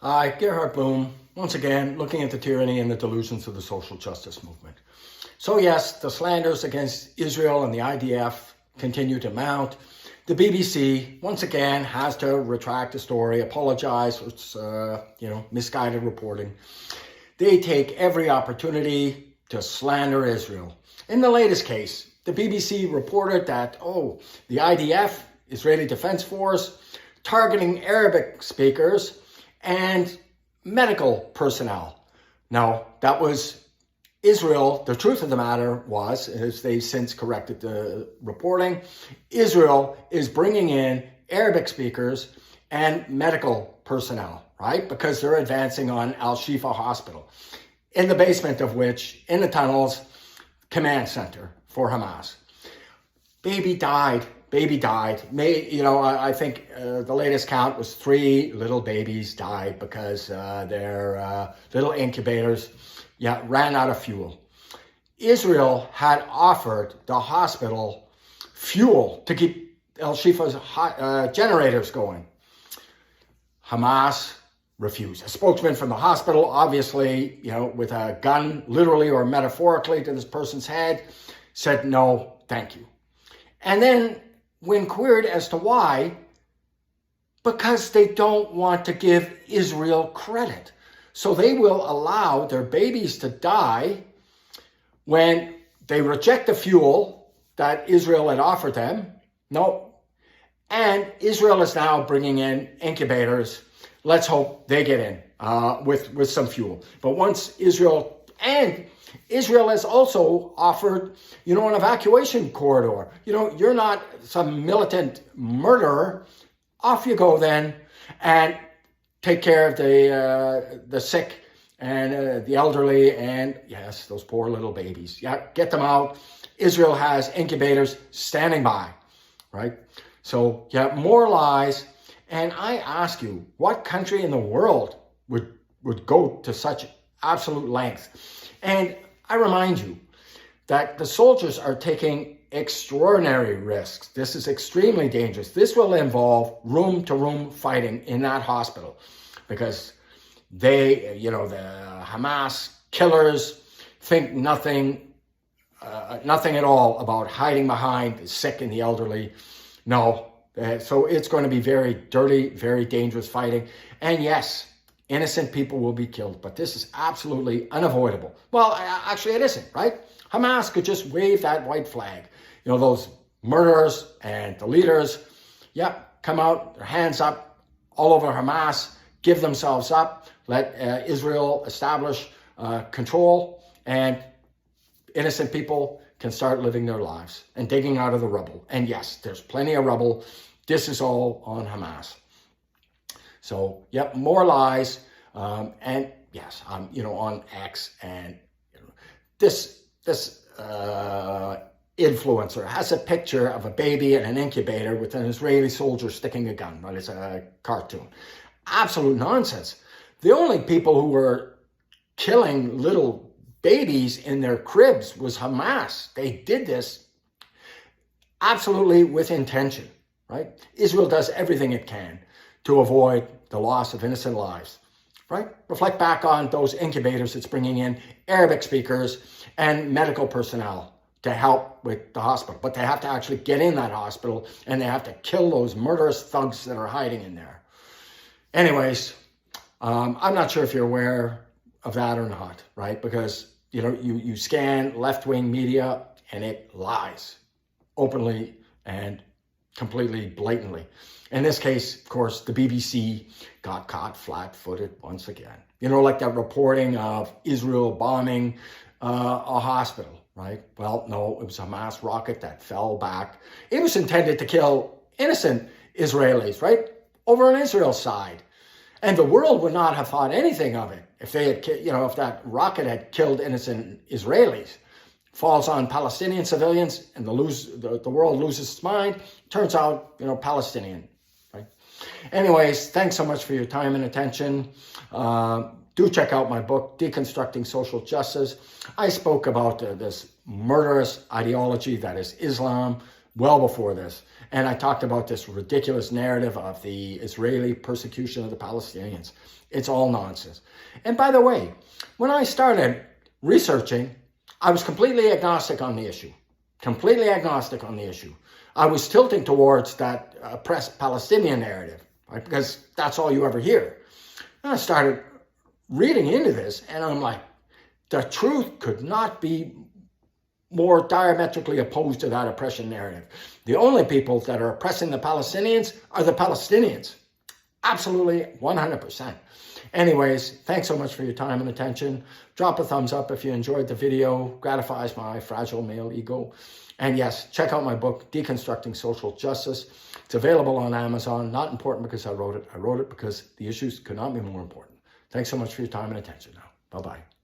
Hi, Gerhard Bloom, once again looking at the tyranny and the delusions of the social justice movement. So yes, the slanders against Israel and the IDF continue to mount. The BBC, once again, has to retract the story, apologize for its misguided reporting. They take every opportunity to slander Israel. In the latest case, the BBC reported that, the IDF, Israeli Defense Force, targeting Arabic speakers and medical personnel. Now, that was Israel. The truth of the matter was, as they've since corrected the reporting, Israel is bringing in Arabic speakers and medical personnel, right? Because they're advancing on Shifa hospital, in the basement of which, in the tunnels, command center for Hamas. Baby died. I think the latest count was 3 little babies died because their little incubators ran out of fuel. Israel had offered the hospital fuel to keep Shifa's generators going. Hamas refused. A spokesman from the hospital, obviously, with a gun, literally or metaphorically, to this person's head, said, no, thank you. And then, when queried as to why, because they don't want to give Israel credit. So they will allow their babies to die when they reject the fuel that Israel had offered them. No. And Israel is now bringing in incubators. Let's hope they get in with some fuel. But once Israel has also offered, an evacuation corridor. You're not some militant murderer. Off you go then, and take care of the sick and the elderly, and yes, those poor little babies. Yeah, get them out. Israel has incubators standing by, right? So more lies. And I ask you, what country in the world would go to such absolute length? And I remind you that the soldiers are taking extraordinary risks. This is extremely dangerous. This will involve room-to-room fighting in that hospital because they, the Hamas killers think nothing at all about hiding behind the sick and the elderly. No. So it's going to be very dirty, very dangerous fighting. And yes, innocent people will be killed, but this is absolutely unavoidable. Well, actually it isn't, right? Hamas could just wave that white flag. Those murderers and the leaders, come out, their hands up all over Hamas, give themselves up, let Israel establish control, and innocent people can start living their lives and digging out of the rubble. And yes, there's plenty of rubble. This is all on Hamas. So, more lies, and yes, on X, and this influencer has a picture of a baby in an incubator with an Israeli soldier sticking a gun. Right? It's a cartoon. Absolute nonsense. The only people who were killing little babies in their cribs was Hamas. They did this absolutely with intention, right? Israel does everything it can to avoid the loss of innocent lives, right? Reflect back on those incubators it's bringing in Arabic speakers and medical personnel to help with the hospital. But they have to actually get in that hospital, and they have to kill those murderous thugs that are hiding in there. Anyways, I'm not sure if you're aware of that or not, right? Because, you scan left-wing media and it lies openly and completely blatantly. In this case, of course, the BBC got caught flat-footed once again. Like that reporting of Israel bombing a hospital, right? Well, no, it was a Hamas rocket that fell back. It was intended to kill innocent Israelis, right? Over on Israel's side. And the world would not have thought anything of it if they had, if that rocket had killed innocent Israelis. Falls on Palestinian civilians, and the world loses its mind. Turns out, Palestinian, right? Anyways, thanks so much for your time and attention. Do check out my book, Deconstructing Social Justice. I spoke about this murderous ideology that is Islam well before this. And I talked about this ridiculous narrative of the Israeli persecution of the Palestinians. It's all nonsense. And by the way, when I started researching, I was completely agnostic on the issue. Completely agnostic on the issue. I was tilting towards that oppressed Palestinian narrative, right? Because that's all you ever hear. And I started reading into this, and I'm like, the truth could not be more diametrically opposed to that oppression narrative. The only people that are oppressing the Palestinians are the Palestinians. Absolutely, 100%. Anyways, thanks so much for your time and attention. Drop a thumbs up if you enjoyed the video. Gratifies my fragile male ego. And yes, check out my book, Deconstructing Social Justice. It's available on Amazon. Not important because I wrote it. I wrote it because the issues could not be more important. Thanks so much for your time and attention now. Bye-bye.